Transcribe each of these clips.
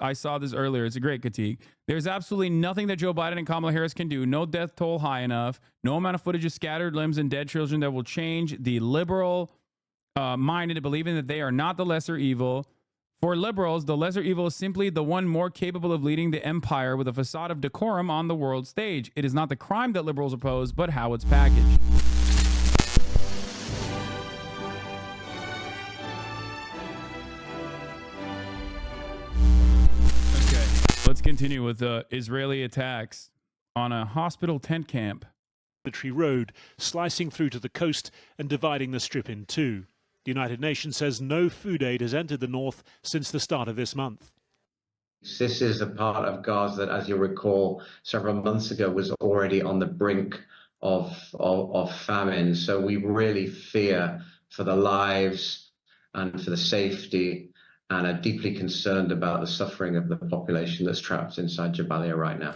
I saw this earlier. It's a great critique. There's absolutely nothing that Joe Biden and Kamala Harris can do. No death toll high enough. No amount of footage of scattered limbs and dead children that will change the liberal mind into believing that they are not the lesser evil. For liberals, the lesser evil is simply the one more capable of leading the empire with a facade of decorum on the world stage. It is not the crime that liberals oppose, but how it's packaged. Let's continue with Israeli attacks on a hospital tent camp. Military road slicing through to the coast and dividing the strip in two. The United Nations says no food aid has entered the north since the start of this month. This is a part of Gaza that, as you'll recall, several months ago was already on the brink of famine. So we really fear for the lives and for the safety, and are deeply concerned about the suffering of the population that's trapped inside Jabalia right now.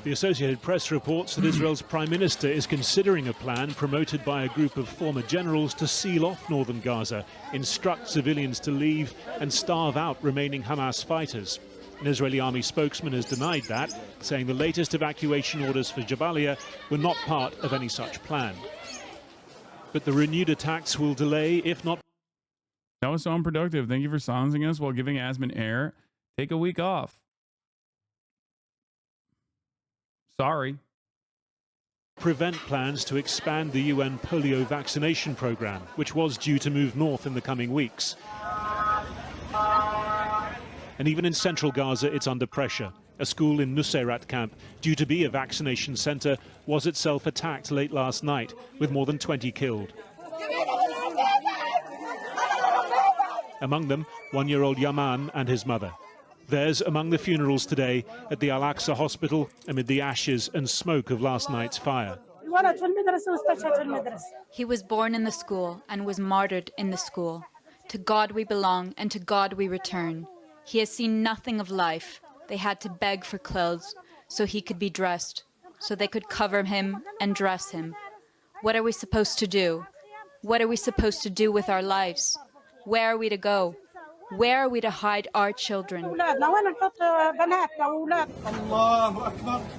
The Associated Press reports that Israel's Prime Minister is considering a plan promoted by a group of former generals to seal off northern Gaza, instruct civilians to leave and starve out remaining Hamas fighters. An Israeli army spokesman has denied that, saying the latest evacuation orders for Jabalia were not part of any such plan. But the renewed attacks will delay, if not... That was so unproductive. Thank you for silencing us while giving Asman air. Take a week off. Sorry. Prevent plans to expand the UN polio vaccination program, which was due to move north in the coming weeks. And even in central Gaza, it's under pressure. A school in Nusayrat camp, due to be a vaccination center, was itself attacked late last night, with more than 20 killed. Among them, one-year-old Yaman and his mother. Theirs among the funerals today at the Al-Aqsa Hospital amid the ashes and smoke of last night's fire. He was born in the school and was martyred in the school. To God we belong and to God we return. He has seen nothing of life. They had to beg for clothes so he could be dressed, so they could cover him and dress him. What are we supposed to do? What are we supposed to do with our lives? Where are we to go? Where are we to hide our children?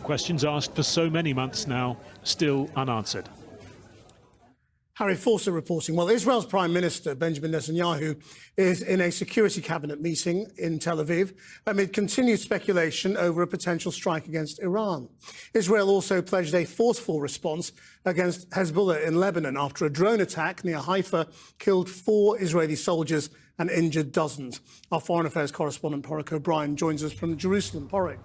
Questions asked for so many months now, still unanswered. Harry Forster reporting. Well, Israel's Prime Minister, Benjamin Netanyahu, is in a security cabinet meeting in Tel Aviv amid continued speculation over a potential strike against Iran. Israel also pledged a forceful response against Hezbollah in Lebanon after a drone attack near Haifa killed 4 Israeli soldiers and injured dozens. Our Foreign Affairs correspondent, Porrick O'Brien, joins us from Jerusalem. Porrick.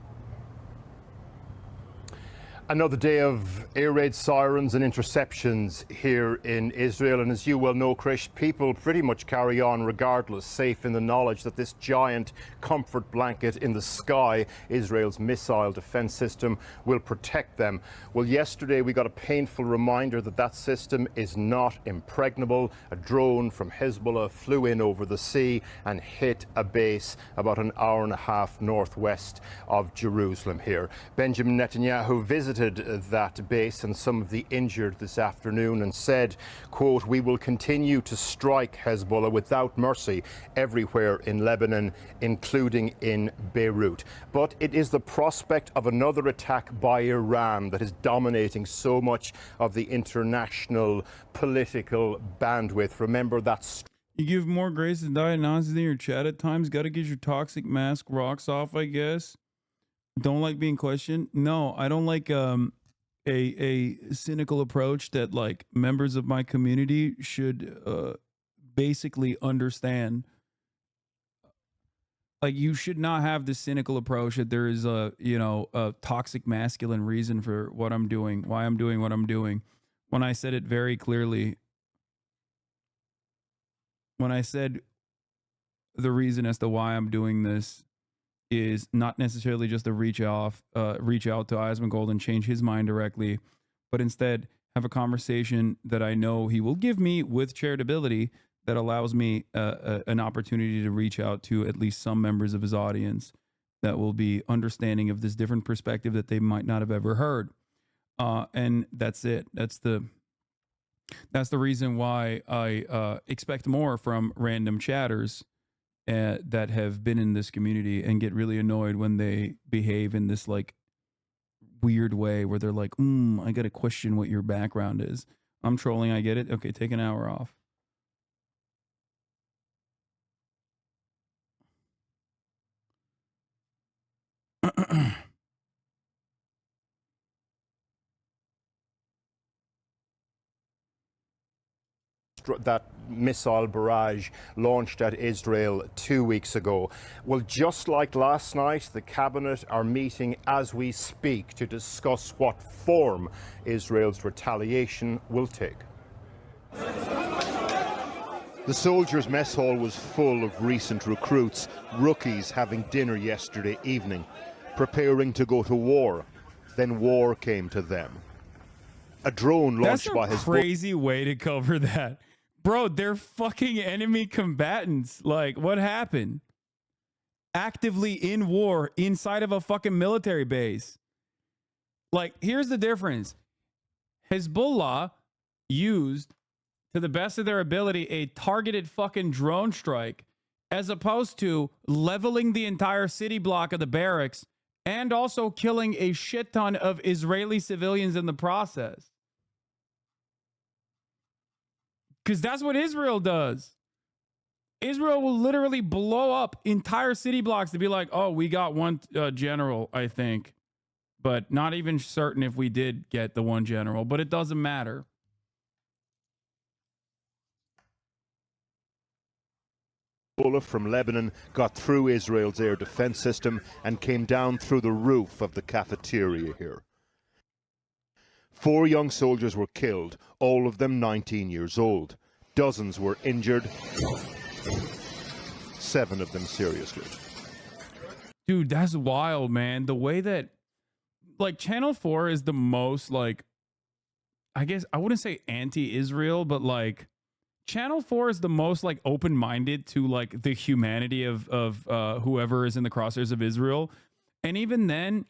Another day of air raid sirens and interceptions here in Israel. And as you well know, Krish, people pretty much carry on regardless, safe in the knowledge that this giant comfort blanket in the sky, Israel's missile defense system, will protect them. Well, yesterday we got a painful reminder that that system is not impregnable. A drone from Hezbollah flew in over the sea and hit a base about an hour and a half northwest of Jerusalem here. Benjamin Netanyahu visited that base and some of the injured this afternoon and said, quote, "We will continue to strike Hezbollah without mercy everywhere in Lebanon, including in Beirut." But it is the prospect of another attack by Iran that is dominating so much of the international political bandwidth. Remember that. You give more grace and diagnosis in your chat at times. Got to get your toxic mask rocks off, I guess. Don't like being questioned. No, I don't like a cynical approach that like members of my community should basically understand. Like, you should not have the cynical approach that there is a toxic masculine reason for what I'm doing, why I'm doing what I'm doing. When I said it very clearly, when I said the reason as to why I'm doing this is not necessarily just to reach out to Asmongold and change his mind directly, but instead have a conversation that I know he will give me with charitability that allows me an opportunity to reach out to at least some members of his audience that will be understanding of this different perspective that they might not have ever heard. And that's it. That's the reason why I expect more from random chatters that have been in this community and get really annoyed when they behave in this like weird way where they're like, I got to question what your background is. I'm trolling. I get it. Okay, take an hour off. That missile barrage launched at Israel 2 weeks ago. Well, just like last night, the cabinet are meeting as we speak to discuss what form Israel's retaliation will take. The soldiers' mess hall was full of recent recruits, rookies having dinner yesterday evening, preparing to go to war. Then war came to them. A drone launched by Hezbollah. That's a crazy way to cover that. Bro, they're fucking enemy combatants. Like, what happened? Actively in war inside of a fucking military base. Like, here's the difference. Hezbollah used, to the best of their ability, a targeted fucking drone strike, as opposed to leveling the entire city block of the barracks and also killing a shit ton of Israeli civilians in the process. Because that's what Israel does. Israel will literally blow up entire city blocks to be like, oh, we got one general, I think. But not even certain if we did get the one general. But it doesn't matter. Hezbollah from Lebanon got through Israel's air defense system and came down through the roof of the cafeteria here. 4 young soldiers were killed, all of them 19 years old. Dozens were injured, 7 of them seriously. Dude, that's wild, man. The way that, like, Channel 4 is the most, like, I guess, I wouldn't say anti-Israel, but, like, Channel 4 is the most, like, open-minded to, like, the humanity of whoever is in the crosshairs of Israel. And even then,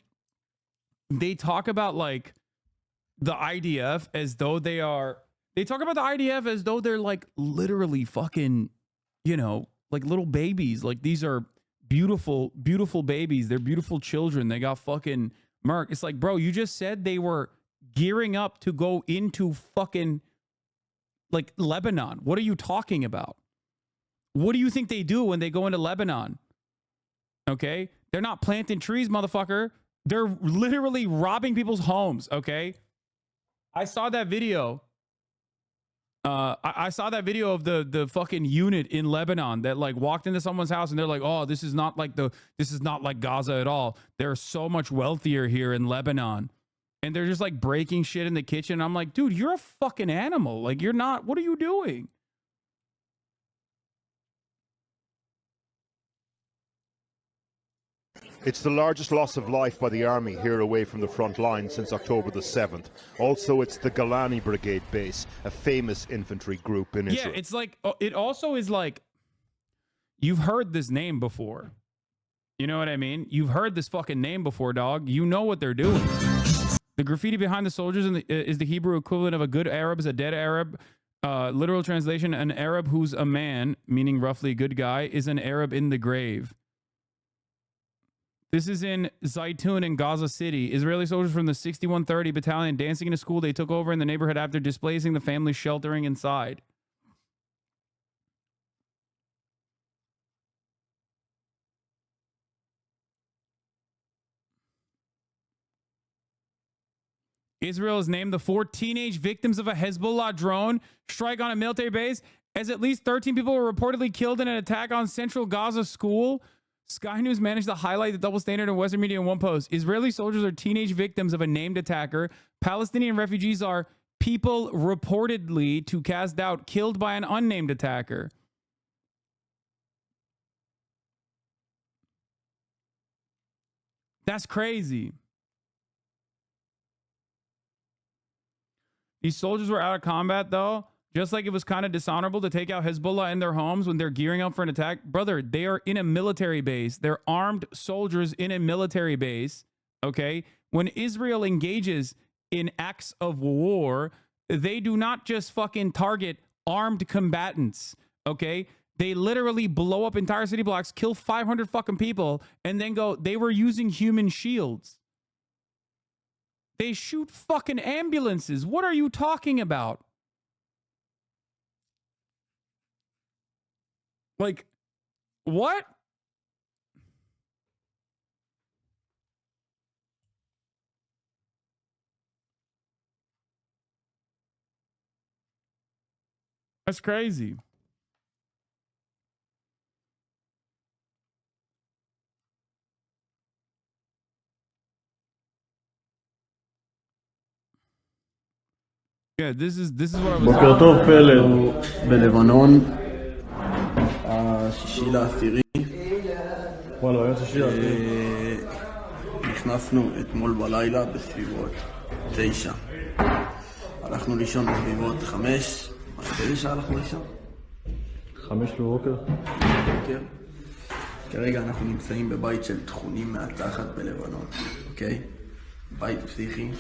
they talk about, like, the IDF as though they are, they talk about the IDF as though they're like literally fucking, you know, like little babies. Like these are beautiful, beautiful babies. They're beautiful children. They got fucking Merc. It's like, bro, you just said they were gearing up to go into fucking like Lebanon. What are you talking about? What do you think they do when they go into Lebanon? Okay. They're not planting trees, motherfucker. They're literally robbing people's homes. Okay. I saw that video. I saw that video of the fucking unit in Lebanon that like walked into someone's house and they're like, oh, this is not like Gaza at all. They're so much wealthier here in Lebanon. And they're just like breaking shit in the kitchen. I'm like, dude, you're a fucking animal. Like you're not, what are you doing? It's the largest loss of life by the army here away from the front line since October the 7th. Also, it's the Golani Brigade base, a famous infantry group in Israel. Yeah, it's like, it also is like, you've heard this name before. You know what I mean? You've heard this fucking name before, dog. You know what they're doing. The graffiti behind the soldiers is the Hebrew equivalent of a good Arab is a dead Arab. Literal translation, an Arab who's a man, meaning roughly a good guy, is an Arab in the grave. This is in Zaytun in Gaza City. Israeli soldiers from the 6130 battalion dancing in a school they took over in the neighborhood after displacing the family sheltering inside. Israel has named the 4 teenage victims of a Hezbollah drone strike on a military base as at least 13 people were reportedly killed in an attack on central Gaza school. Sky News managed to highlight the double standard in Western media in one post. Israeli soldiers are teenage victims of a named attacker. Palestinian refugees are people reportedly, to cast doubt, killed by an unnamed attacker. That's crazy. These soldiers were out of combat, though. Just like it was kind of dishonorable to take out Hezbollah in their homes when they're gearing up for an attack. Brother, they are in a military base. They're armed soldiers in a military base. Okay? When Israel engages in acts of war, they do not just fucking target armed combatants. Okay? They literally blow up entire city blocks, kill 500 fucking people, and then go, they were using human shields. They shoot fucking ambulances. What are you talking about? Like, what? That's crazy. Yeah, this is what I was בוקר טוב פלד. בלבנון, השישי לעשירי. וואלה, היה שישי לעשירי. נכנסנו אתמול בלילה בסביבות 9. הלכנו לישון בסביבות 5. באיזה שעה הלכנו לישון? 5 בבוקר. בבוקר. כרגע אנחנו נמצאים בבית של תכונים מהתחת בלבנון, אוקיי? בית פסיכי.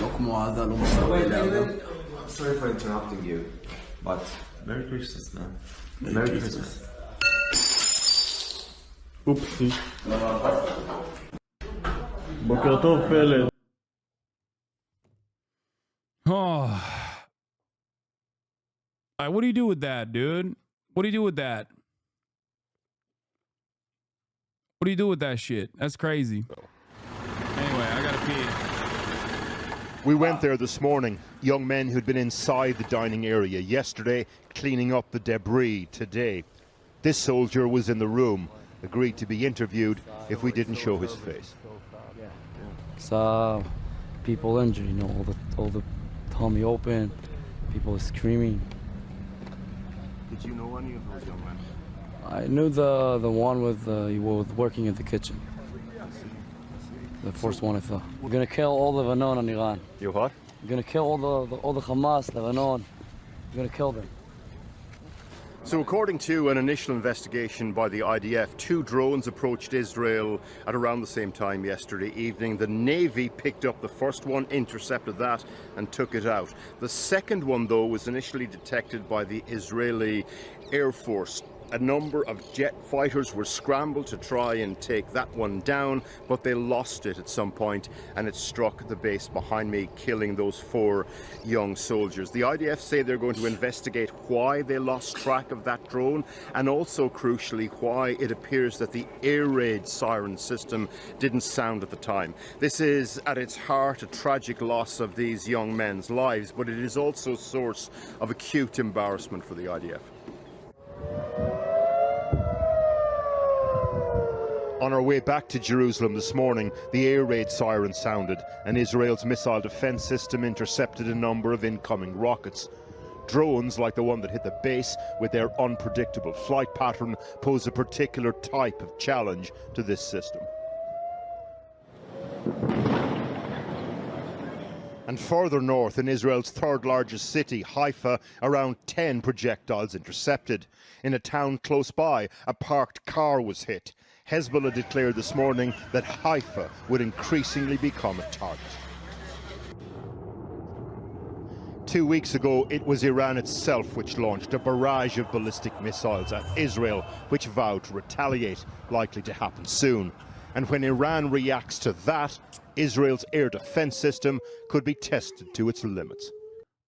לא כמו עזה, לא מסרבי לעזה. Sorry for interrupting you, but Merry Christmas, man. Merry Christmas. אופסי. בוקר טוב פלד. Oh. What do you do with that, dude? What do you do with that? What do you do with that shit? That's crazy. Anyway, I gotta pee. We went there this morning. Young men who'd been inside the dining area yesterday, cleaning up the debris today. This soldier was in the room, agreed to be interviewed if we didn't show his face. Saw people injured, you know, all the tummy open, people screaming. Did you know any of those young men? I knew the one with he was working in the kitchen. The first one I saw. We're gonna kill all the Lebanon and Iran. You what? We're gonna kill all the Hamas, Lebanon. We're gonna kill them. So according to an initial investigation by the IDF, 2 drones approached Israel at around the same time yesterday evening. The Navy picked up the first one, intercepted that and took it out. The second one, though, was initially detected by the Israeli Air Force. A number of jet fighters were scrambled to try and take that one down, but they lost it at some point and it struck the base behind me, killing those 4 young soldiers. The IDF say they're going to investigate why they lost track of that drone and also, crucially, why it appears that the air raid siren system didn't sound at the time. This is at its heart a tragic loss of these young men's lives, but it is also a source of acute embarrassment for the IDF. On our way back to Jerusalem this morning, the air raid siren sounded and Israel's missile defense system intercepted a number of incoming rockets. Drones like the one that hit the base with their unpredictable flight pattern pose a particular type of challenge to this system. And further north, in Israel's 3rd largest city, Haifa, around 10 projectiles intercepted. In a town close by, a parked car was hit. Hezbollah declared this morning that Haifa would increasingly become a target. 2 weeks ago, it was Iran itself which launched a barrage of ballistic missiles at Israel, which vowed to retaliate, likely to happen soon. And when Iran reacts to that, Israel's air defense system could be tested to its limits.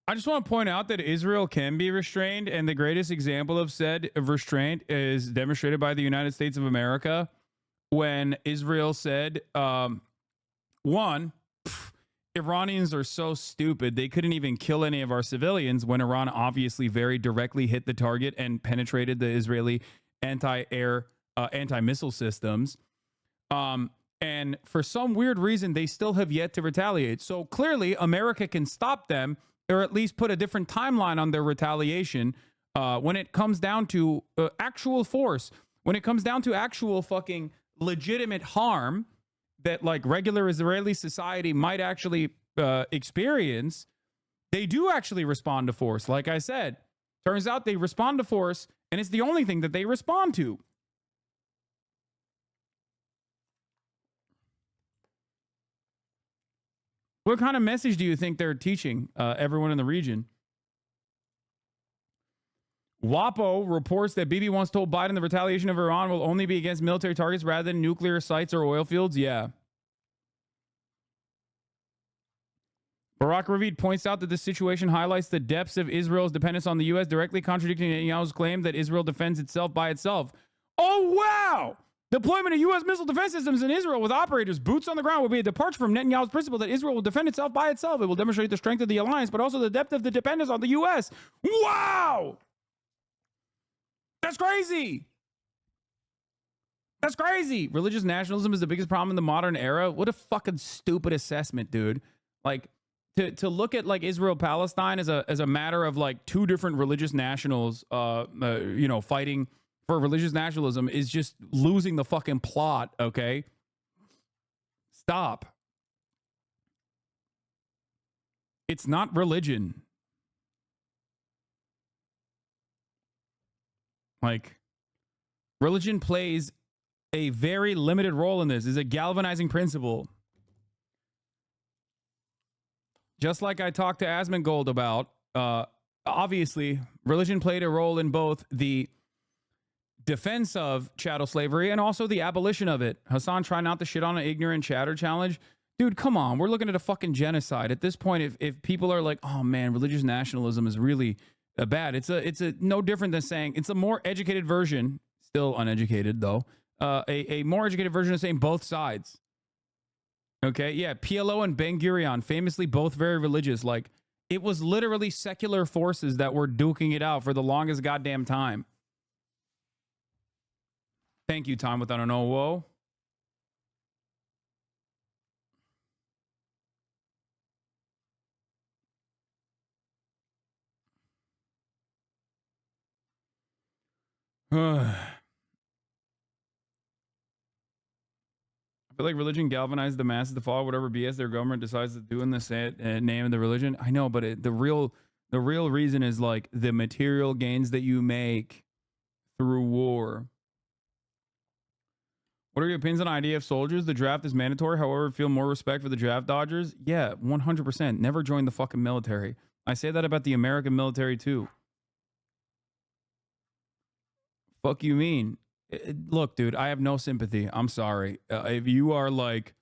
I just want to point out that Israel can be restrained, and the greatest example of restraint is demonstrated by the United States of America when Israel said, Iranians are so stupid, they couldn't even kill any of our civilians, when Iran obviously very directly hit the target and penetrated the Israeli anti-missile systems. And for some weird reason, they still have yet to retaliate. So clearly, America can stop them, or at least put a different timeline on their retaliation when it comes down to actual force, when it comes down to actual fucking legitimate harm that like regular Israeli society might actually experience. They do actually respond to force. Like I said, turns out they respond to force, and it's the only thing that they respond to. What kind of message do you think they're teaching everyone in the region? WAPO reports that Bibi once told Biden the retaliation of Iran will only be against military targets rather than nuclear sites or oil fields. Yeah. Barack Ravid points out that this situation highlights the depths of Israel's dependence on the U.S., directly contradicting Netanyahu's claim that Israel defends itself by itself. Oh, wow! Deployment of U.S. missile defense systems in Israel with operators boots on the ground will be a departure from Netanyahu's principle that Israel will defend itself by itself. It will demonstrate the strength of the alliance, but also the depth of the dependence on the U.S. Wow! That's crazy! That's crazy! Religious nationalism is the biggest problem in the modern era. What a fucking stupid assessment, dude. Like, to look at like Israel-Palestine as a matter of like two different religious nationals, fighting for religious nationalism is just losing the fucking plot, okay? Stop. It's not religion. Like, religion plays a very limited role in this. It's a galvanizing principle. Just like I talked to Asmongold about, obviously, religion played a role in both the defense of chattel slavery and also the abolition of it. Hasan, try not to shit on an ignorant chatter challenge. Dude, come on. We're looking at a fucking genocide. At this point, if people are like, oh man, religious nationalism is really bad. It's a no different than saying it's a more educated version, still uneducated though, a more educated version of saying both sides. Okay, yeah, PLO and Ben Gurion, famously both very religious. Like, it was literally secular forces that were duking it out for the longest goddamn time. Thank you, Time Without a No Woe. I feel like religion galvanized the masses to follow whatever BS their government decides to do in the name of the religion. I know, but the real reason is like the material gains that you make through war. What are your opinions on IDF soldiers? The draft is mandatory. However, feel more respect for the draft dodgers. Yeah, 100%. Never join the fucking military. I say that about the American military too. Fuck you mean? Look, dude, I have no sympathy. I'm sorry. If you are like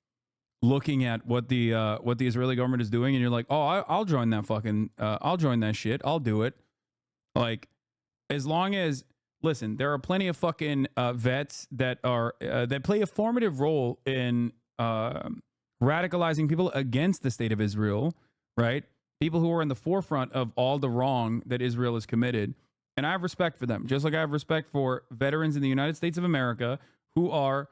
looking at what the Israeli government is doing and you're like, oh, I'll join that fucking, I'll join that shit. I'll do it. Like, as long as, listen, there are plenty of fucking vets that are, that play a formative role in radicalizing people against the state of Israel, right? People who are in the forefront of all the wrong that Israel has committed. And I have respect for them, just like I have respect for veterans in the United States of America who are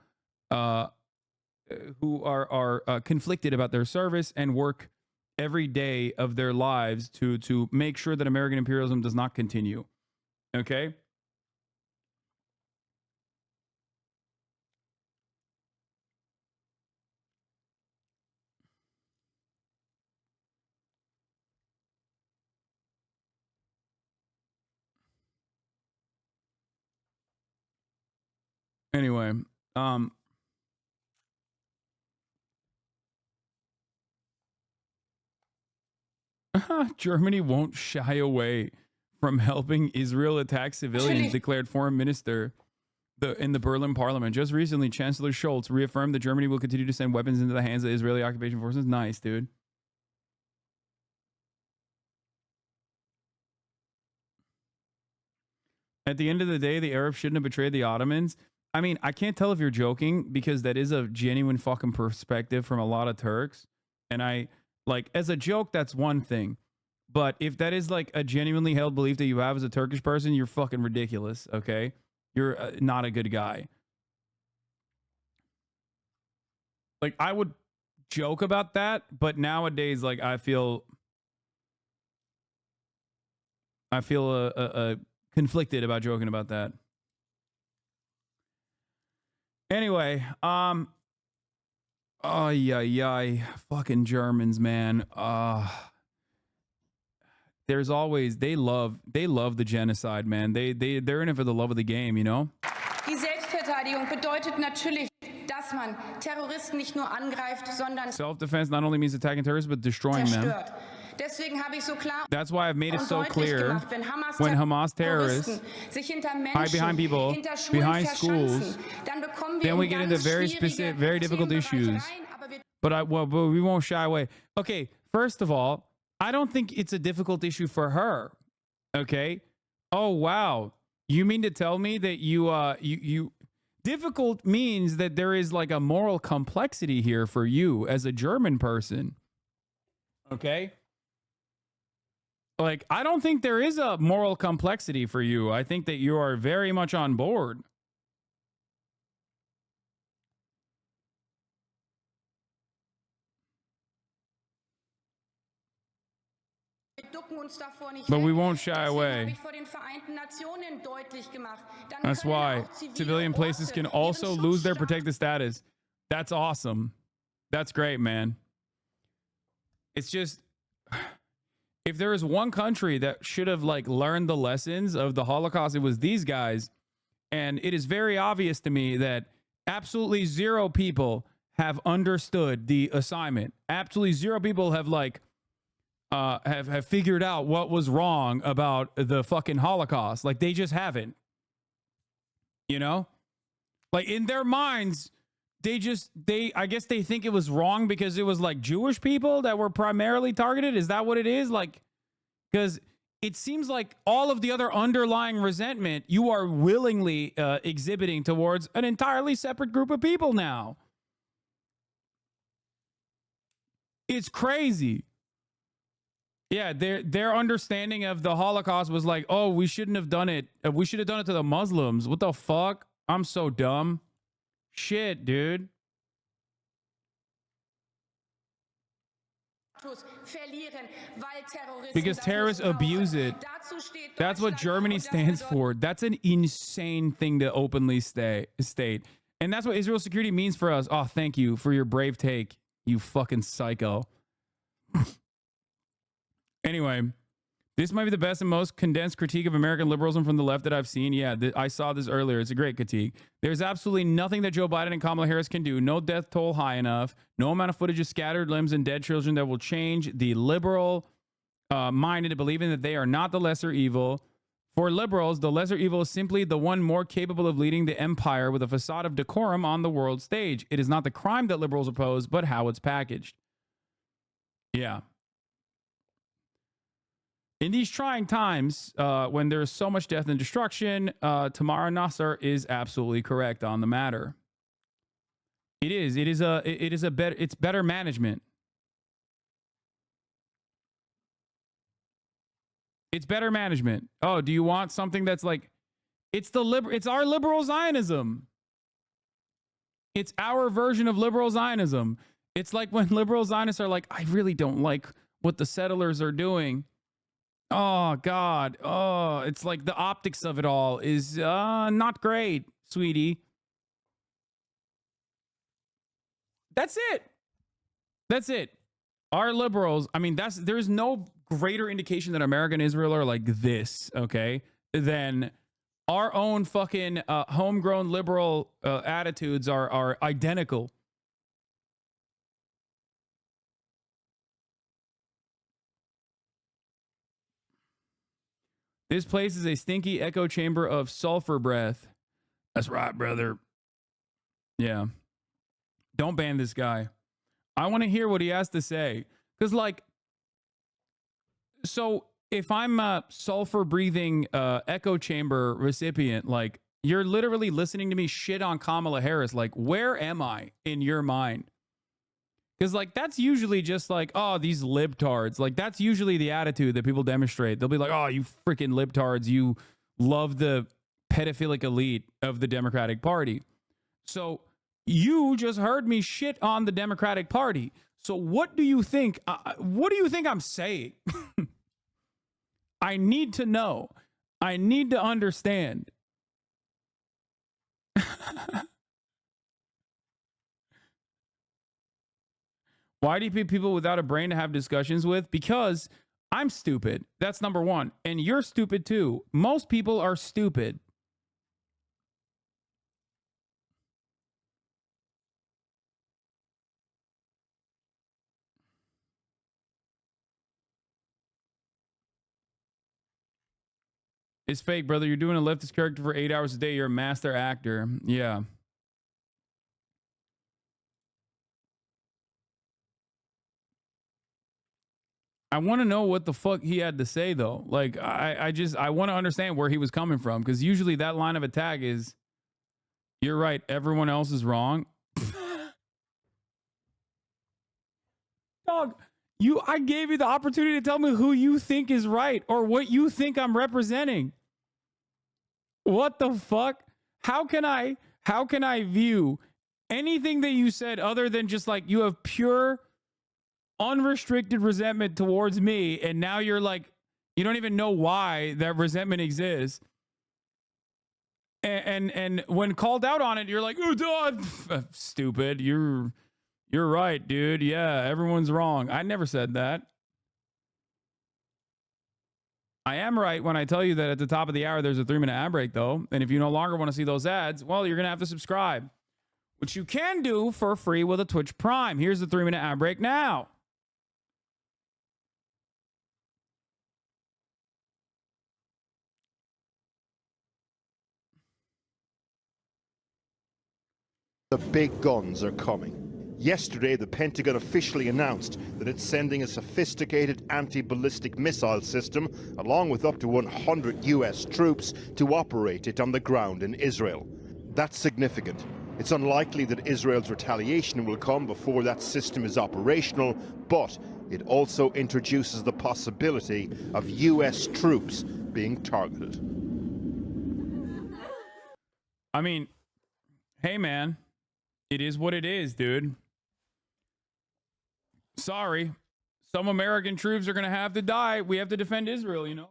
conflicted about their service and work every day of their lives to make sure that American imperialism does not continue. Okay? Anyway, Germany won't shy away from helping Israel attack civilians, declared foreign minister in the Berlin parliament. Just recently, Chancellor Scholz reaffirmed that Germany will continue to send weapons into the hands of Israeli occupation forces. Nice, dude. At the end of the day, the Arabs shouldn't have betrayed the Ottomans. I mean, I can't tell if you're joking because that is a genuine fucking perspective from a lot of Turks. And I, like, as a joke, that's one thing. But if that is like a genuinely held belief that you have as a Turkish person, you're fucking ridiculous, okay? You're not a good guy. Like, I would joke about that, but nowadays, like, I feel conflicted about joking about that. Anyway, fucking Germans, man. There's always, they love the genocide, man. They're in it for the love of the game, you know? Die Selbstverteidigung bedeutet natürlich, dass man Terroristen nicht nur angreift, sondern self-defense not only means attacking terrorists, but destroying them. Deswegen habe ich so klar That's why I've made it und so deutlich clear gemacht, when Hamas terrorists sich hinter hide behind Menschen, people, hinter Schulen behind schools, verschanzen, dann bekommen wir then we in get into ganz very schwierige specific, very difficult Themenbereiche issues. rein, aber wir But we won't shy away. Okay, first of all, I don't think it's a difficult issue for her. Okay. Oh wow. You mean to tell me that you difficult means that there is like a moral complexity here for you as a German person. Okay. Like, I don't think there is a moral complexity for you. I think that you are very much on board. But we won't shy away. That's why civilian places can also lose their protected status. That's awesome. That's great, man. It's just, if there is one country that should have like learned the lessons of the Holocaust, it was these guys. And it is very obvious to me that absolutely zero people have understood the assignment. Absolutely zero people have like have figured out what was wrong about the fucking Holocaust. Like, they just haven't. You know? Like, in their minds, I guess they think it was wrong because it was like Jewish people that were primarily targeted. Is that what it is? Like, because it seems like all of the other underlying resentment you are willingly exhibiting towards an entirely separate group of people now. It's crazy. Yeah, their understanding of the Holocaust was like, oh, we shouldn't have done it. We should have done it to the Muslims. What the fuck? I'm so dumb. Shit, dude. Because terrorists abuse it. That's what Germany stands for. That's an insane thing to openly state. And that's what Israel security means for us. Oh, thank you for your brave take, you fucking psycho. Anyway, this might be the best and most condensed critique of American liberalism from the left that I've seen. Yeah, I saw this earlier. It's a great critique. There's absolutely nothing that Joe Biden and Kamala Harris can do. No death toll high enough. No amount of footage of scattered limbs and dead children that will change the liberal mind into believing that they are not the lesser evil. For liberals, the lesser evil is simply the one more capable of leading the empire with a facade of decorum on the world stage. It is not the crime that liberals oppose, but how it's packaged. Yeah. In these trying times, when there is so much death and destruction, Tamara Nasser is absolutely correct on the matter. It's better management. It's better management. Oh, do you want something that's like, it's our liberal Zionism. It's our version of liberal Zionism. It's like when liberal Zionists are like, I really don't like what the settlers are doing. Oh, God. Oh, it's like the optics of it all is not great, sweetie. That's it. That's it. Our liberals, I mean, there's no greater indication that America and Israel are like this, okay, than our own fucking homegrown liberal attitudes are identical. This place is a stinky echo chamber of sulfur breath. That's right, brother. Yeah. Don't ban this guy. I want to hear what he has to say. Because, like, so if I'm a sulfur breathing echo chamber recipient, like, you're literally listening to me shit on Kamala Harris. Like, where am I in your mind? Because, like, that's usually just like, oh, these libtards. Like, that's usually the attitude that people demonstrate. They'll be like, oh, you freaking libtards. You love the pedophilic elite of the Democratic Party. So you just heard me shit on the Democratic Party. So what do you think? What do you think I'm saying? I need to know. I need to understand. Why do you pick people without a brain to have discussions with? Because I'm stupid. That's number one. And you're stupid too. Most people are stupid. It's fake, brother. You're doing a leftist character for 8 hours a day. You're a master actor. Yeah. I want to know what the fuck he had to say, though. Like, I want to understand where he was coming from, because usually that line of attack is, you're right, everyone else is wrong. Dog, I gave you the opportunity to tell me who you think is right or what you think I'm representing. What the fuck? How can I view anything that you said other than just like you have pure unrestricted resentment towards me, and now you're like, you don't even know why that resentment exists, and when called out on it, you're like, oh, stupid, you're right, dude, yeah, everyone's wrong. I never said that. I am right when I tell you that at the top of the hour there's a 3-minute ad break, though, and if you no longer want to see those ads, well, you're gonna have to subscribe, which you can do for free with a Twitch Prime. Here's the 3-minute ad break now. The big guns are coming. Yesterday, the Pentagon officially announced that it's sending a sophisticated anti-ballistic missile system, along with up to 100 US troops, to operate it on the ground in Israel. That's significant. It's unlikely that Israel's retaliation will come before that system is operational, but it also introduces the possibility of US troops being targeted. I mean, hey, man. It is what it is, dude. Sorry. Some American troops are going to have to die. We have to defend Israel, you know?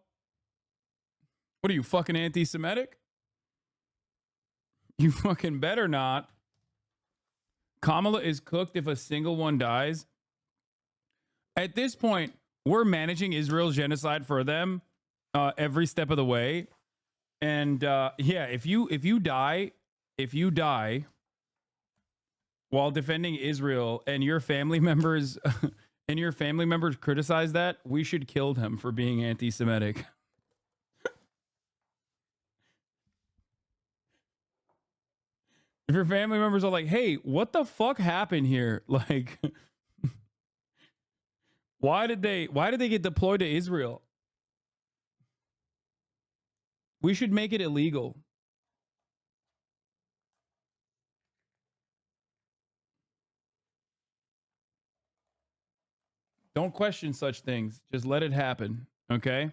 What are you, fucking anti-Semitic? You fucking better not. Kamala is cooked if a single one dies. At this point, we're managing Israel's genocide for them every step of the way. And yeah, if you die while defending Israel and your family members criticize that, we should kill them for being anti-Semitic. If your family members are like, hey, what the fuck happened here? Like, why did they get deployed to Israel? We should make it illegal. Don't question such things. Just let it happen, okay?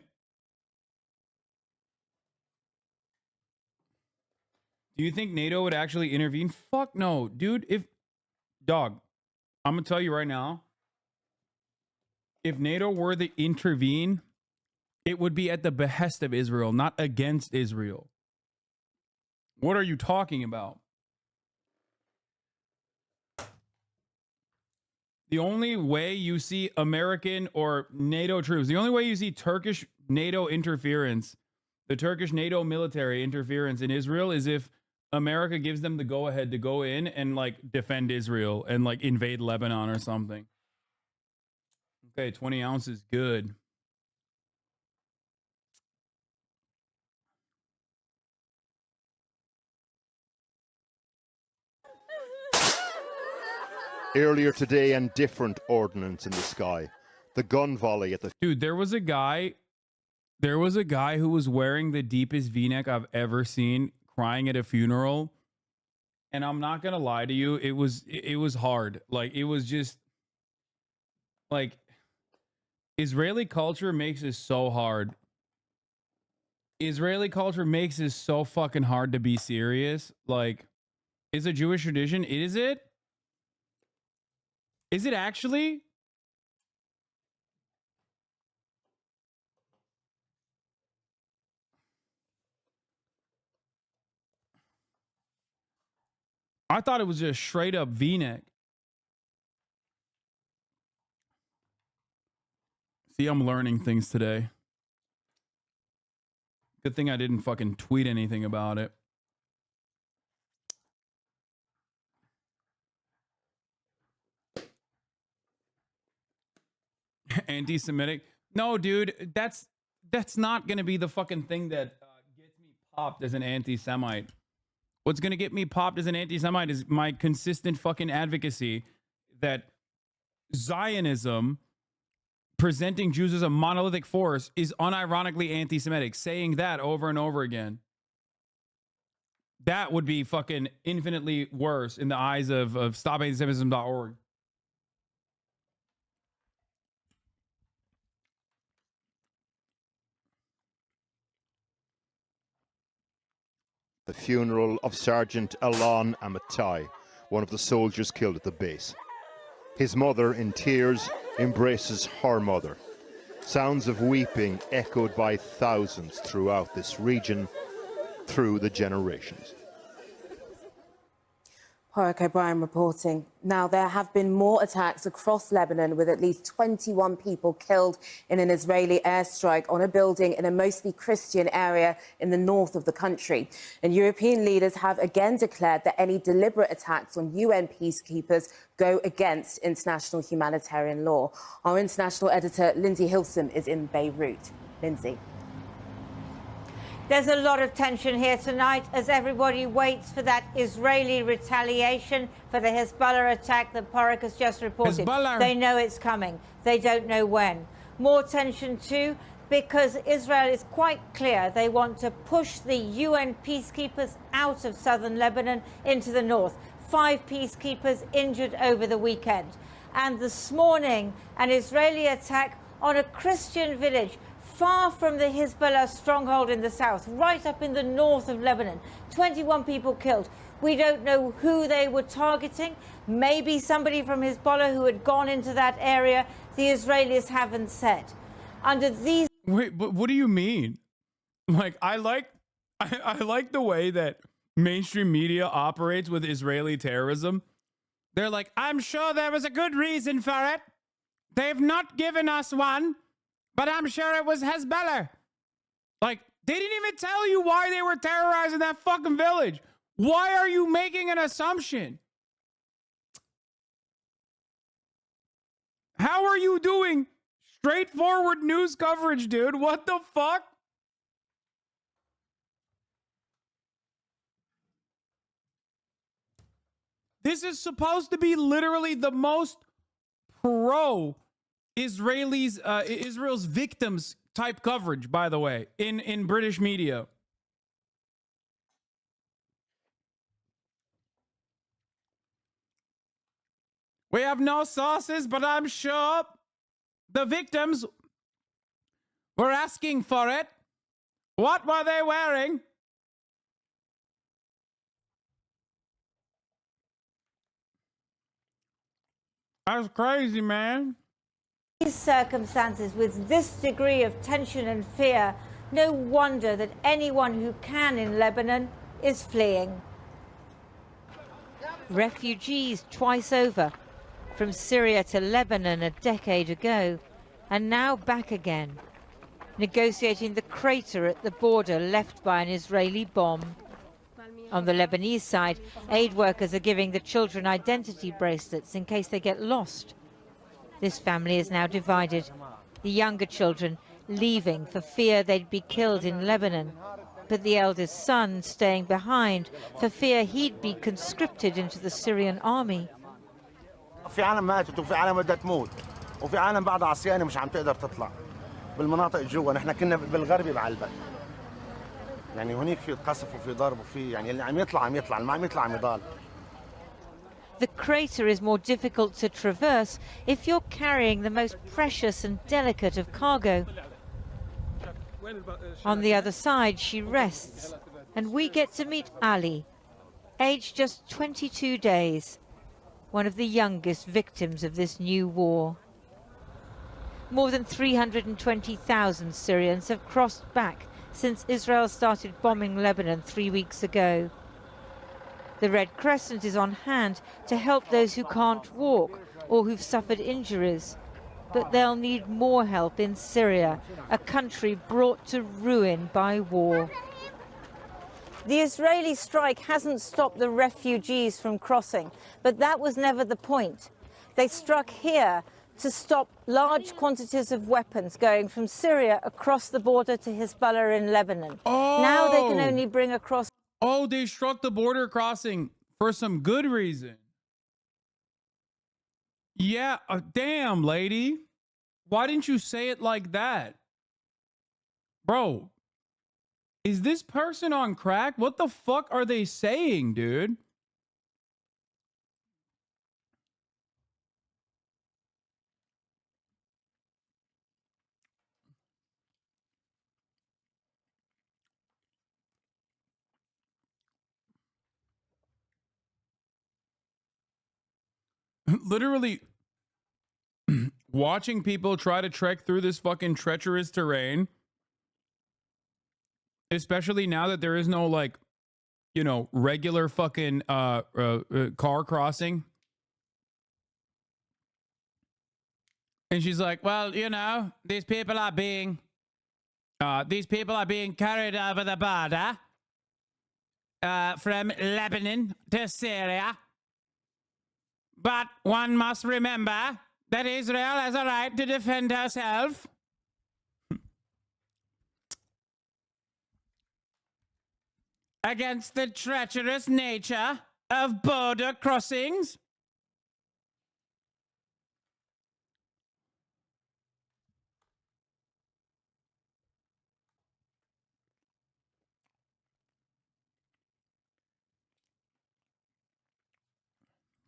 Do you think NATO would actually intervene? Fuck no, dude. Dog, I'm going to tell you right now, if NATO were to intervene, it would be at the behest of Israel, not against Israel. What are you talking about? The only way you see American or NATO troops, the only way you see Turkish NATO interference, the Turkish NATO military interference in Israel, is if America gives them the go-ahead to go in and like defend Israel and like invade Lebanon or something. Okay, 20 ounces, good. Earlier today, and different ordnance in the sky. The gun volley at the... Dude, there was a guy who was wearing the deepest V-neck I've ever seen, crying at a funeral. And I'm not going to lie to you, it was hard. Like, it was just like, Israeli culture makes it so hard. Israeli culture makes it so fucking hard to be serious. Like, it's a Jewish tradition. Is it? Is it actually? I thought it was just straight up V-neck. See, I'm learning things today. Good thing I didn't fucking tweet anything about it. Anti-Semitic? No, dude, that's not gonna be the fucking thing that popped as an anti-Semite. What's going to get me popped as an anti-Semite is my consistent fucking advocacy that Zionism, presenting Jews as a monolithic force, is unironically anti-Semitic. Saying that over and over again. That would be fucking infinitely worse in the eyes of StopAntisemitism.org. The funeral of Sergeant Alon Amatai, one of the soldiers killed at the base. His mother, in tears, embraces her mother. Sounds of weeping echoed by thousands throughout this region, through the generations. Warwick O'Brien reporting. Now, there have been more attacks across Lebanon, with at least 21 people killed in an Israeli airstrike on a building in a mostly Christian area in the north of the country. And European leaders have again declared that any deliberate attacks on UN peacekeepers go against international humanitarian law. Our international editor, Lindsay Hilson, is in Beirut. Lindsay. There's a lot of tension here tonight as everybody waits for that Israeli retaliation for the Hezbollah attack that Porrick has just reported. Hezbollah. They know it's coming. They don't know when. More tension too, because Israel is quite clear they want to push the UN peacekeepers out of southern Lebanon into the north. 5 peacekeepers injured over the weekend. And this morning, an Israeli attack on a Christian village far from the Hezbollah stronghold in the south, right up in the north of Lebanon. 21 people killed. We don't know who they were targeting. Maybe somebody from Hezbollah who had gone into that area. The Israelis haven't said. Under these... Wait, but what do you mean? Like, I like the way that mainstream media operates with Israeli terrorism. They're like, I'm sure there was a good reason for it. They've not given us one. But I'm sure it was Hezbollah. Like, they didn't even tell you why they were terrorizing that fucking village. Why are you making an assumption? How are you doing straightforward news coverage, dude? What the fuck? This is supposed to be literally the most Israel's victims type coverage, by the way, in British media. We have no sources, but I'm sure the victims were asking for it. What were they wearing? That's crazy, man. These circumstances, with this degree of tension and fear, no wonder that anyone who can in Lebanon is fleeing. Refugees twice over, from Syria to Lebanon a decade ago, and now back again, negotiating the crater at the border left by an Israeli bomb. On the Lebanese side, aid workers are giving the children identity bracelets in case they get lost. This family is now divided, the younger children leaving for fear they'd be killed in Lebanon, but the eldest son staying behind for fear he'd be conscripted into the Syrian army. في عالم ماتت وفي عالم بدها تموت وفي عالم بعد عصيانة مش عم تقدر تطلع بالمناطق جوا. نحن كنا بالغربي بعلبك يعني هنيك في قصف وفي ضرب وفي يعني اللي عم يطلع اللي ما عم يطلع عم يضل. The crater is more difficult to traverse if you're carrying the most precious and delicate of cargo. On the other side, she rests, and we get to meet Ali, aged just 22 days, one of the youngest victims of this new war. More than 320,000 Syrians have crossed back since Israel started bombing Lebanon 3 weeks ago. The Red Crescent is on hand to help those who can't walk or who've suffered injuries. But they'll need more help in Syria, a country brought to ruin by war. The Israeli strike hasn't stopped the refugees from crossing, but that was never the point. They struck here to stop large quantities of weapons going from Syria across the border to Hezbollah in Lebanon. Oh. Now they can only bring across... Oh, they struck the border crossing for some good reason. Yeah, damn, lady. Why didn't you say it like that? Bro, is this person on crack? What the fuck are they saying, dude? Literally watching people try to trek through this fucking treacherous terrain, especially now that there is no, like, you know, regular fucking car crossing. And she's like, well, you know, these people are being carried over the border from Lebanon to Syria. But one must remember that Israel has a right to defend herself. Against the treacherous nature of border crossings.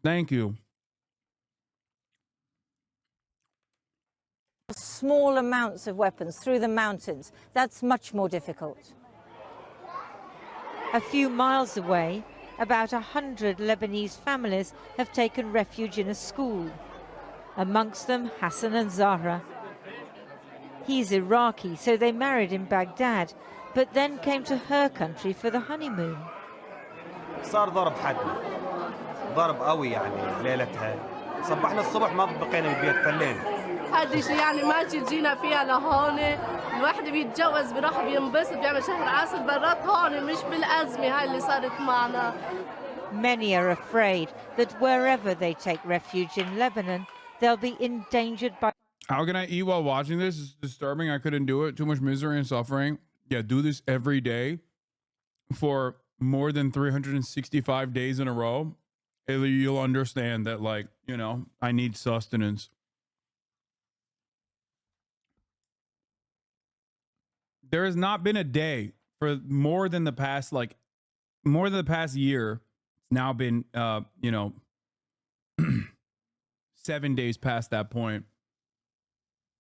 Thank you. Small amounts of weapons through the mountains. That's much more difficult. A few miles away, about 100 Lebanese families have taken refuge in a school. Amongst them, Hassan and Zahra. He's Iraqi, so they married in Baghdad, but then came to her country for the honeymoon. صار ضرب حدنا ضرب قوي يعني ليلتها صبحنا الصبح ما بقينا بالبيت فلينا هذا شيء يعني ماشي جينا فيها لهون الواحد بيتجوز بيروح بينبسط بيعمل شهر عسل برات هون مش بالأزمة هاي اللي صارت معنا. Many are afraid that wherever they take refuge in Lebanon, they'll be endangered by... How can I eat while watching this? It's disturbing. I couldn't do it. Too much misery and suffering. Yeah, do this every day for more than 365 days in a row. You'll understand that, like, you know, I need sustenance. There has not been a day for more than the past year. It's now been, you know, 7 days past that point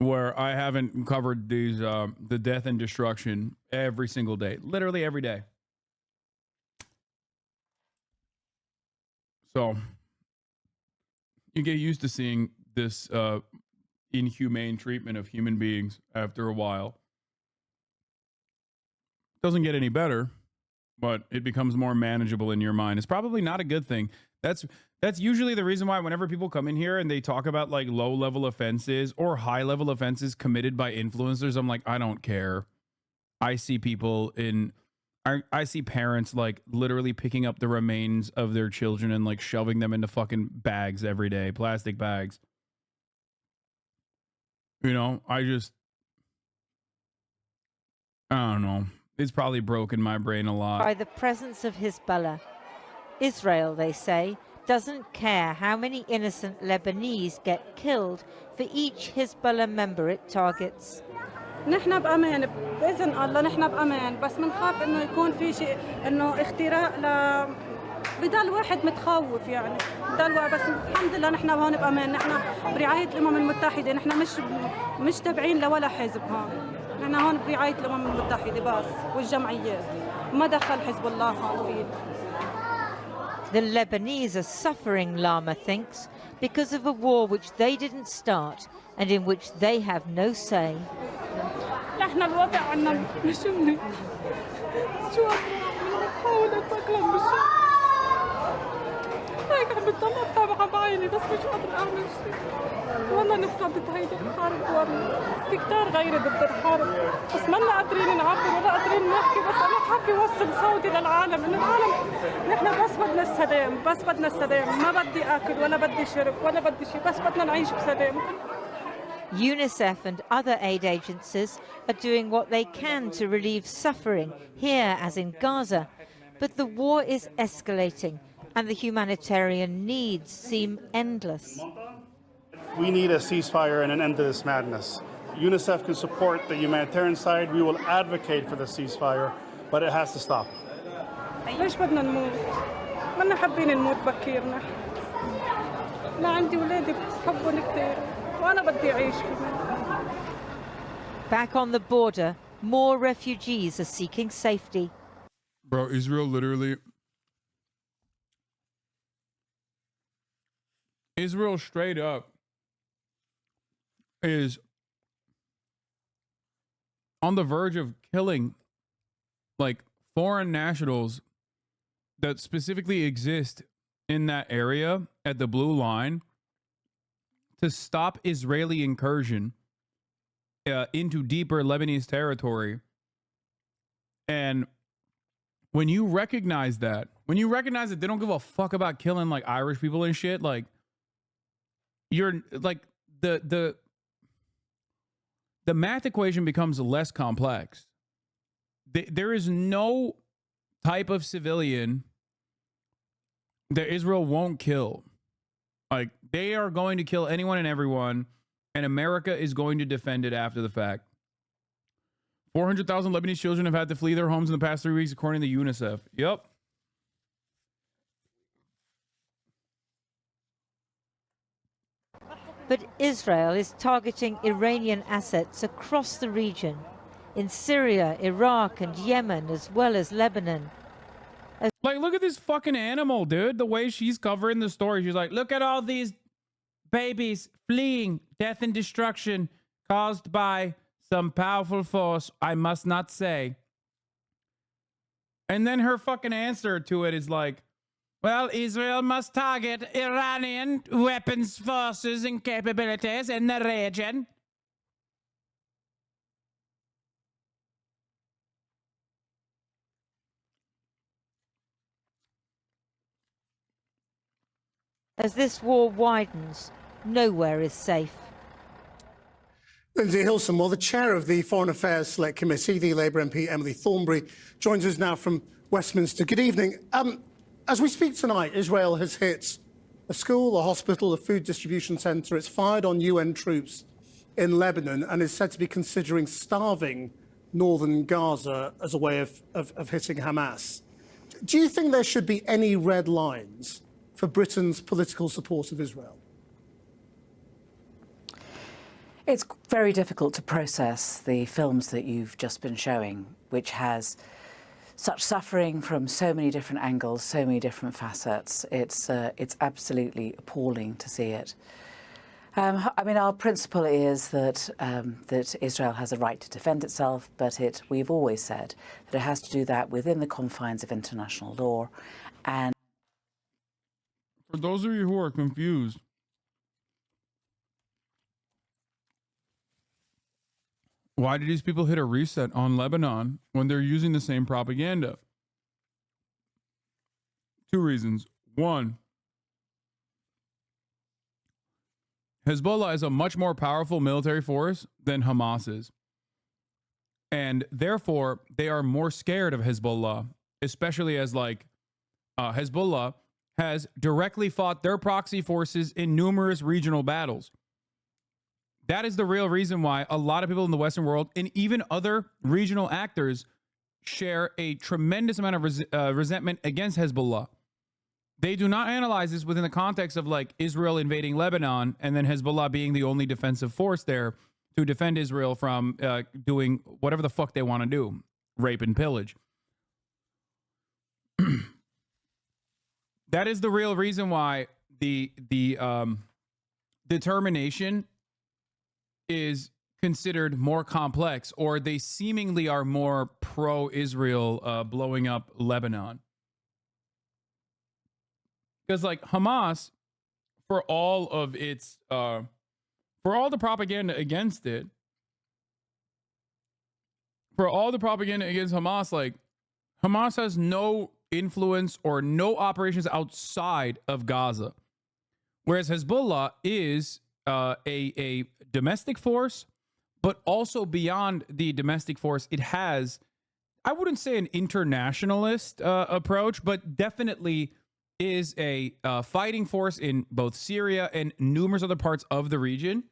where I haven't covered these, the death and destruction every single day, literally every day. So you get used to seeing this inhumane treatment of human beings after a while. Doesn't get any better, but it becomes more manageable in your mind. It's probably not a good thing. That's usually the reason why whenever people come in here and they talk about like low level offenses or high level offenses committed by influencers, I'm like, I don't care. I see people I see parents like literally picking up the remains of their children and like shoving them into fucking bags every day, plastic bags. You know, I don't know. It's probably broken my brain a lot. By the presence of Hezbollah. Israel, they say, doesn't care how many innocent Lebanese get killed for each Hezbollah member it targets. نحن بأمان بإذن الله نحن بأمان بس منخاف إنه يكون في شيء إنه اختراق بضل واحد متخوف يعني بضل بس الحمد لله نحن هون بأمان نحن برعاية الأمم المتحدة نحن مش تابعين لولا حزب هون نحن هون برعاية الأمم المتحدة بس والجمعيات ما دخل حزب الله هون فيه. The Lebanese are suffering, Lama thinks, because of a war which they didn't start and in which they have no say. نحن الوضع عنا مش منيح شو بحاول اتأقلم بالشيء هيك عم بتضل اتابع بعيني بس مش قادرة اعمل شيء والله نحن بهيدي الحرب في كتار غيري ضد الحرب بس منا قادرين نعبر ولا قادرين نحكي بس انا حاب يوصل صوتي للعالم إنه العالم نحن بس بدنا السلام، بس بدنا السلام، ما بدي آكل ولا بدي شرب ولا بدي شيء، بس بدنا نعيش بسلام. UNICEF and other aid agencies are doing what they can to relieve suffering here as in Gaza, but the war is escalating and the humanitarian needs seem endless. We need a ceasefire and an end to this madness. UNICEF can support the humanitarian side. We will advocate for the ceasefire, but it has to stop. ليش بدنا نموت؟ منا حابين نموت بكير نحن. أنا عندي أولادي بحبهم كثير وأنا بدي أعيش كمان. Back on the border, more refugees are seeking safety. Bro, Israel straight up is on the verge of killing like foreign nationals that specifically exist in that area at the blue line to stop Israeli incursion into deeper Lebanese territory. And when you recognize that they don't give a fuck about killing like Irish people and shit, like you're like the math equation becomes less complex. There is no type of civilian that Israel won't kill. Like they are going to kill anyone and everyone, and America is going to defend it after the fact. 400,000 Lebanese children have had to flee their homes in the past 3 weeks, according to UNICEF. Yep. But Israel is targeting Iranian assets across the region, in Syria, Iraq, and Yemen, as well as Lebanon. Like, look at this fucking animal, dude. The way she's covering the story. She's like, look at all these babies fleeing death and destruction caused by some powerful force, I must not say. And then her fucking answer to it is like, well, Israel must target Iranian weapons forces and capabilities in the region. As this war widens, nowhere is safe. Lindsay Hilson, well, the chair of the Foreign Affairs Select Committee, the Labour MP Emily Thornberry, joins us now from Westminster. Good evening. As we speak tonight, Israel has hit a school, a hospital, a food distribution centre. It's fired on UN troops in Lebanon and is said to be considering starving northern Gaza as a way of hitting Hamas. Do you think there should be any red lines for Britain's political support of Israel? It's very difficult to process the films that you've just been showing, which has such suffering from so many different angles, so many different facets. It's absolutely appalling to see it. I mean, our principle is that that Israel has a right to defend itself, but we've always said that it has to do that within the confines of international law. And for those of you who are confused, why did these people hit a reset on Lebanon when they're using the same propaganda? Two reasons. One, Hezbollah is a much more powerful military force than Hamas is. And therefore, they are more scared of Hezbollah, especially as Hezbollah has directly fought their proxy forces in numerous regional battles. That is the real reason why a lot of people in the Western world and even other regional actors share a tremendous amount of resentment against Hezbollah. They do not analyze this within the context of like Israel invading Lebanon and then Hezbollah being the only defensive force there to defend Israel from doing whatever the fuck they want to do, rape and pillage. That is the real reason why the determination is considered more complex, or they seemingly are more pro-Israel blowing up Lebanon. Because like Hamas, for all of its, for all the propaganda against it, for all the propaganda against Hamas, like Hamas has no influence or no operations outside of Gaza, whereas Hezbollah is a domestic force, but also beyond the domestic force, it has, I wouldn't say an internationalist approach, but definitely is a fighting force in both Syria and numerous other parts of the region.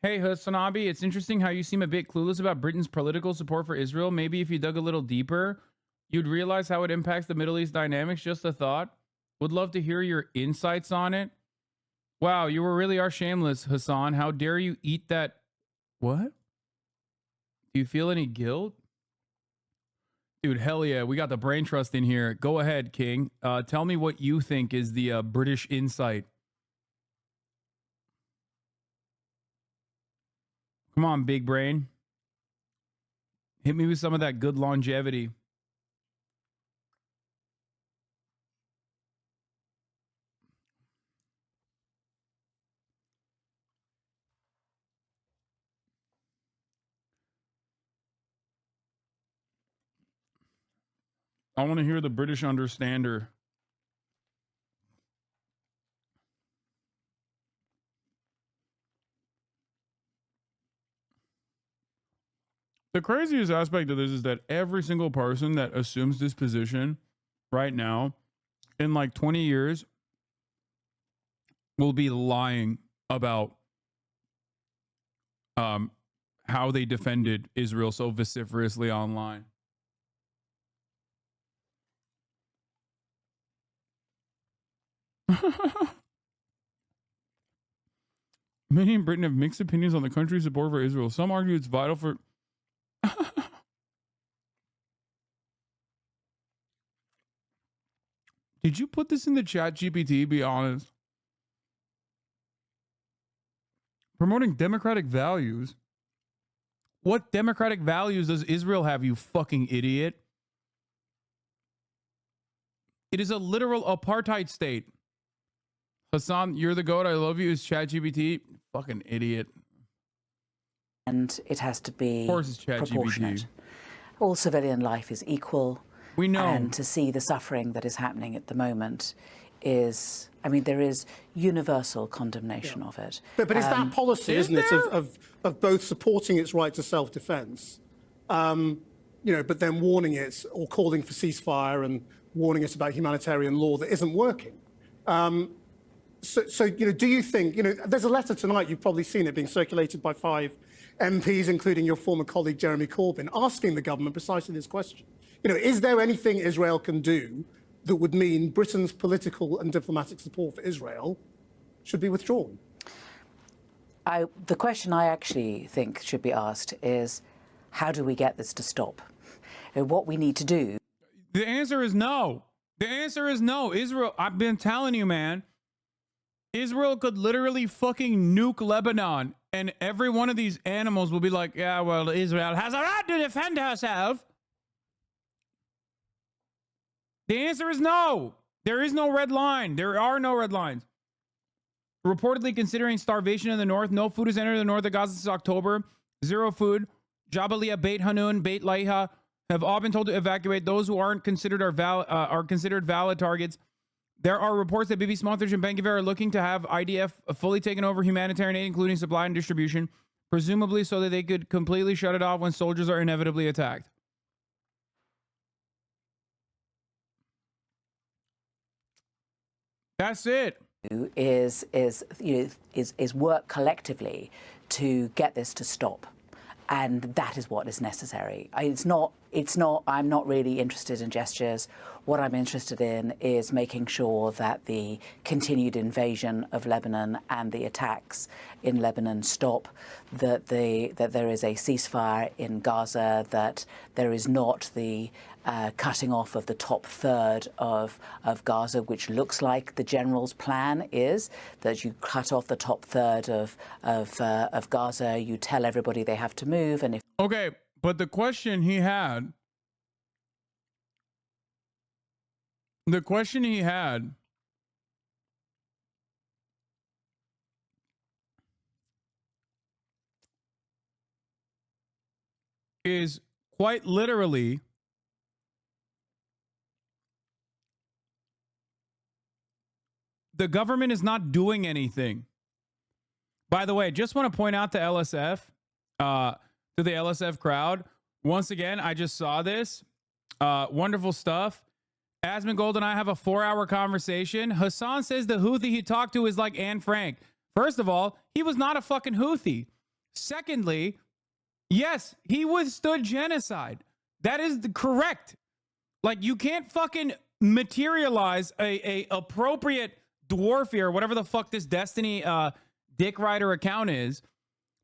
Hey, HasanAbi, it's interesting how you seem a bit clueless about Britain's political support for Israel. Maybe if you dug a little deeper, you'd realize how it impacts the Middle East dynamics. Just a thought. Would love to hear your insights on it. Wow, you really are shameless, Hasan. How dare you eat that? What? Do you feel any guilt? Dude, hell yeah. We got the brain trust in here. Go ahead, King. Tell me what you think is the British insight. Come on, big brain. Hit me with some of that good longevity. I want to hear the British understander. The craziest aspect of this is that every single person that assumes this position right now in like 20 years will be lying about how they defended Israel so vociferously online. Many in Britain have mixed opinions on the country's support for Israel. Some argue it's vital for... Did you put this in the chat GPT? Be honest. Promoting democratic values. What democratic values does Israel have, you fucking idiot? It is a literal apartheid state. Hasan, you're the goat. I love you. Is ChatGPT fucking idiot? And it has to be of course it's proportionate. All civilian life is equal. We know. And to see the suffering that is happening at the moment is, I mean, there is universal condemnation of it. But is that policy, isn't it, of both supporting its right to self-defense, you know, but then warning it or calling for ceasefire and warning us about humanitarian law that isn't working? So, you know, do you think, you know, there's a letter tonight, you've probably seen it being circulated by 5 MPs, including your former colleague Jeremy Corbyn, asking the government precisely this question. You know, is there anything Israel can do that would mean Britain's political and diplomatic support for Israel should be withdrawn? The question I actually think should be asked is, how do we get this to stop? And what we need to do... The answer is no. The answer is no. Israel, I've been telling you, man, Israel could literally fucking nuke Lebanon, and every one of these animals will be like, yeah, well, Israel has a right to defend herself. The answer is no. There is no red line. There are no red lines. Reportedly considering starvation in the north. No food has entered the north of Gaza since October. Zero food. Jabalia, Beit Hanun, Beit Laiha have all been told to evacuate. Those who aren't considered are considered valid targets. There are reports that Bibi Smotrich and Ben Gvir are looking to have IDF fully taken over humanitarian aid, including supply and distribution, presumably so that they could completely shut it off when soldiers are inevitably attacked. That's it. Is work collectively to get this to stop, and that is what is necessary. It's not. I'm not really interested in gestures. What I'm interested in is making sure that the continued invasion of Lebanon and the attacks in Lebanon stop, that there is a ceasefire in Gaza, that there is not the cutting off of the top third of Gaza, which looks like the general's plan is, that you cut off the top third of Gaza, you tell everybody they have to move, and if... Okay, but the question he had... is quite literally the government is not doing anything. By the way, just want to point out to LSF, to the LSF crowd, once again, I just saw this. Wonderful stuff. Asmongold and I have a 4-hour conversation. Hasan says the Houthi he talked to is like Anne Frank. First of all, he was not a fucking Houthi. Secondly, yes, he withstood genocide. That is correct. Like, you can't fucking materialize a appropriate dwarfy or whatever the fuck this Destiny Dick Rider account is.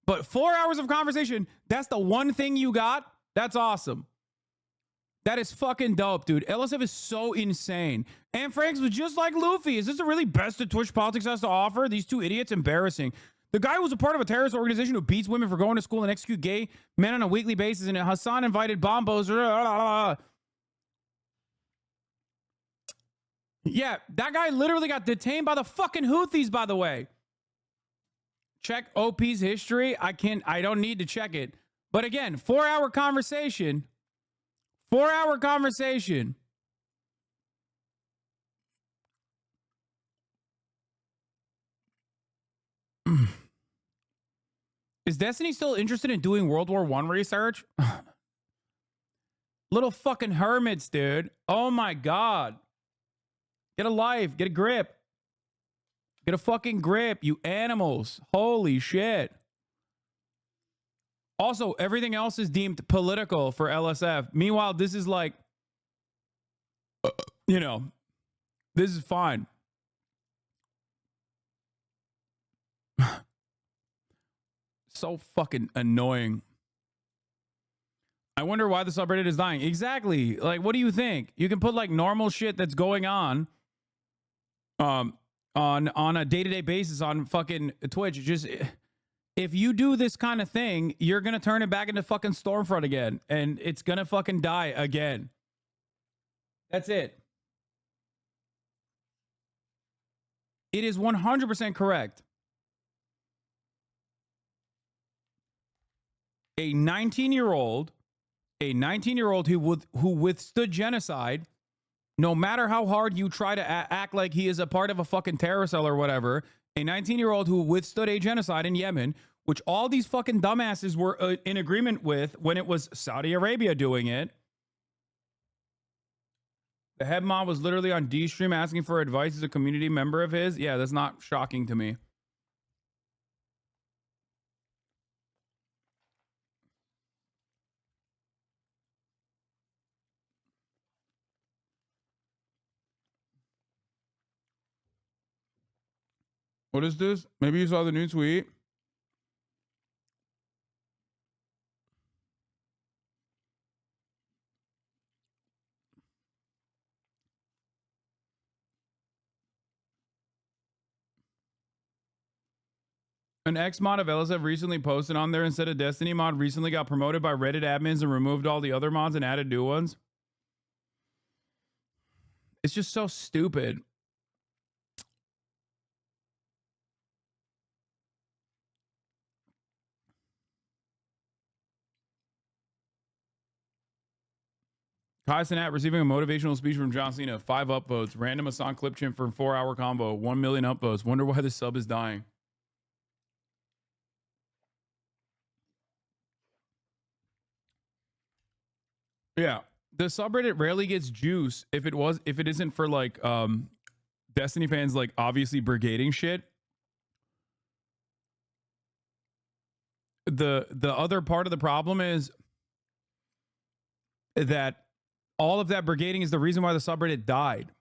But 4 hours of conversation, that's the one thing you got? That's awesome. That is fucking dope, dude. LSF is so insane. Anne Franks was just like Luffy. Is this the really best that Twitch politics has to offer? These two idiots, embarrassing. The guy was a part of a terrorist organization who beats women for going to school and execute gay men on a weekly basis, and Hasan invited bombos. Yeah, that guy literally got detained by the fucking Houthis, by the way. Check OP's history. I don't need to check it. But again, 4-hour conversation. 4-hour conversation. Is Destiny still interested in doing World War I research? Little fucking hermits, dude. Oh my God. Get a life. Get a grip. Get a fucking grip, you animals. Holy shit. Also, everything else is deemed political for LSF. Meanwhile, this is like, you know, this is fine. So fucking annoying. I wonder why the subreddit is dying. Exactly. Like, what do you think? You can put like normal shit that's going on a day-to-day basis on fucking Twitch. Just if you do this kind of thing, you're gonna turn it back into fucking Stormfront again, and it's gonna fucking die again. That's it. It is 100% correct. A 19-year-old who withstood genocide, no matter how hard you try to act like he is a part of a fucking terror cell or whatever, a 19-year-old who withstood a genocide in Yemen, which all these fucking dumbasses were in agreement with when it was Saudi Arabia doing it. The head mom was literally on D-Stream asking for advice as a community member of his. Yeah, that's not shocking to me. What is this? Maybe you saw the new tweet. An ex-mod of LSF recently posted on there and said a Destiny mod recently got promoted by Reddit admins and removed all the other mods and added new ones. It's just so stupid. HasanAbi receiving a motivational speech from John Cena. 5 upvotes. Random Hasan clip chimp for 4-hour combo. 1 million upvotes. Wonder why the sub is dying. Yeah. The subreddit rarely gets juice if it isn't for like Destiny fans like obviously brigading shit. The other part of the problem is that all of that brigading is the reason why the subreddit died.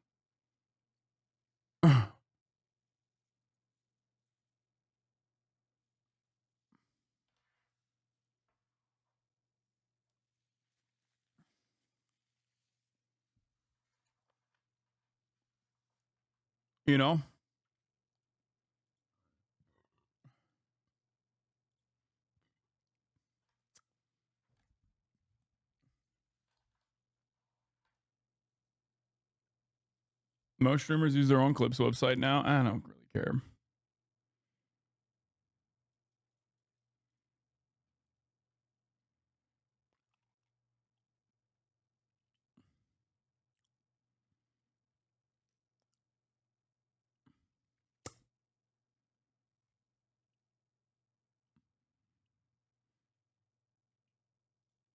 You know? Most streamers use their own clips website now. I don't really care.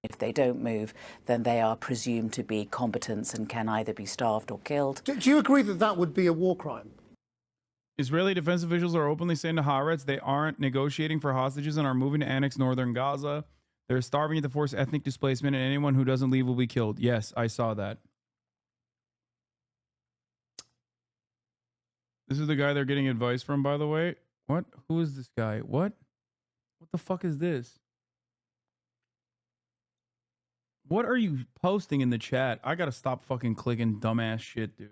If they don't move, then they are presumed to be combatants and can either be starved or killed. Do you agree that that would be a war crime? Israeli defense officials are openly saying to Haaretz they aren't negotiating for hostages and are moving to annex northern Gaza. They're starving to force ethnic displacement, and anyone who doesn't leave will be killed. Yes, I saw that. This is the guy they're getting advice from, by the way. What? Who is this guy? What? What the fuck is this? What are you posting in the chat? I gotta stop fucking clicking dumbass shit, dude.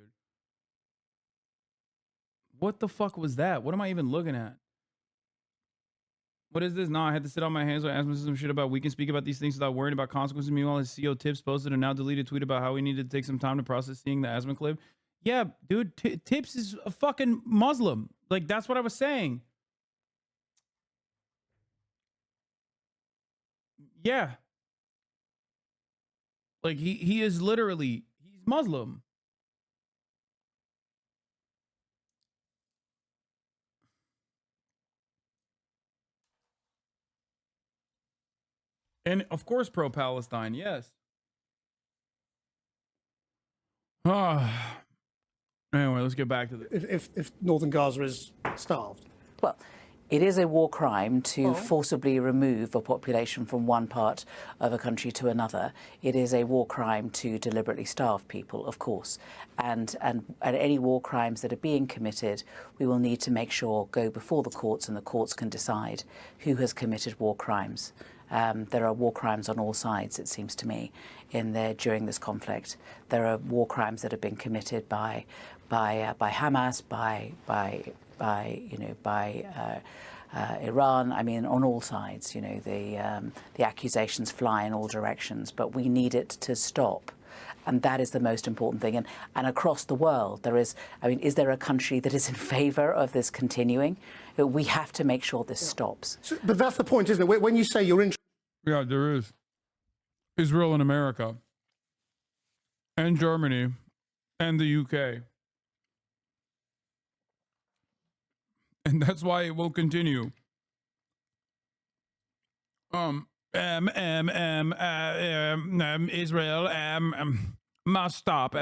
What the fuck was that? What am I even looking at? What is this? Nah, I had to sit on my hands and ask myself some shit about we can speak about these things without worrying about consequences. Meanwhile, his CEO Tips posted a now deleted tweet about how we needed to take some time to process seeing the Asman clip. Yeah, dude, Tips is a fucking Muslim. Like, that's what I was saying. Yeah. Like, he is literally, he's Muslim. And of course, pro-Palestine, yes. Anyway, let's get back to this. If northern Gaza is starved? Well, it is a war crime to forcibly remove a population from one part of a country to another. It is a war crime to deliberately starve people, of course. And any war crimes that are being committed, we will need to make sure go before the courts, and the courts can decide who has committed war crimes. There are war crimes on all sides, it seems to me, during this conflict. There are war crimes that have been committed by Hamas, by Iran. I mean, on all sides. You know, the accusations fly in all directions, but we need it to stop. And that is the most important thing. And across the world, there is, I mean, is there a country that is in favor of this continuing? We have to make sure this stops. So, but that's the point, isn't it? When you say you're interested... Yeah, there is. Israel and America. And Germany. And the UK. And that's why it will continue. Israel must stop.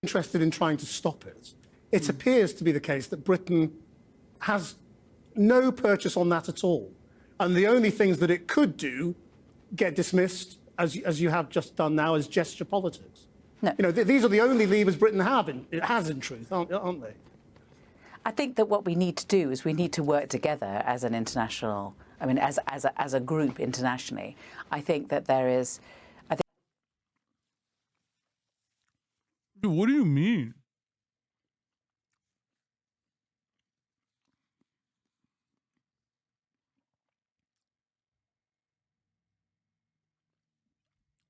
Interested in trying to stop it. It appears to be the case that Britain has no purchase on that at all. And the only things that it could do get dismissed, as you have just done now, as gesture politics. No. You know, these are the only levers Britain has in truth, aren't they? I think that what we need to do is we need to work together as an international, I mean, as a group internationally. I think that there is... Dude, what do you mean?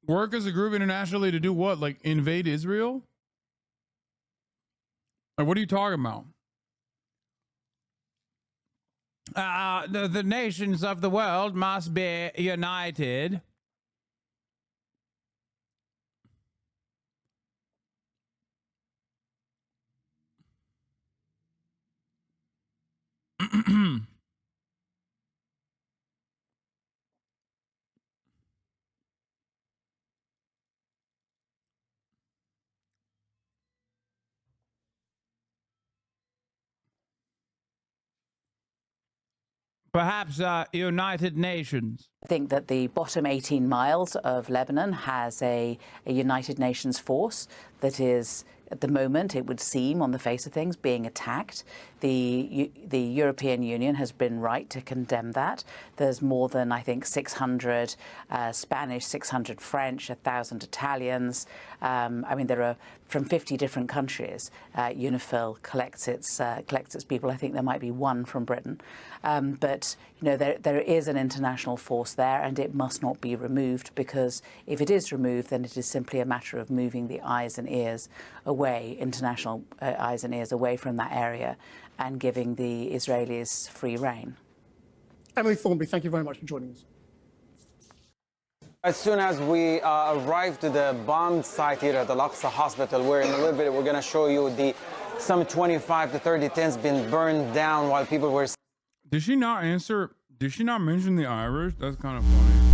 Work as a group internationally to do what? Like invade Israel? Like, what are you talking about? The nations of the world must be united. Perhaps United Nations. I think that the bottom 18 miles of Lebanon has a United Nations force that is, at the moment, it would seem on the face of things, being attacked. The European Union has been right to condemn that. There's more than, I think, 600 Spanish, 600 French, 1,000 Italians. I mean, there are from 50 different countries. UNIFIL collects its people. I think there might be one from Britain. But you know, there is an international force there, and it must not be removed, because if it is removed, then it is simply a matter of moving the eyes and ears away, international eyes and ears away from that area, and giving the Israelis free rein. Emily Thornby, thank you very much for joining us. As soon as we arrived to the bombed site here at the Al-Aqsa Hospital, where in a little bit we're going to show you some 25 to 30 tents been burned down while people were... Did she not answer? Did she not mention the Irish? That's kind of funny.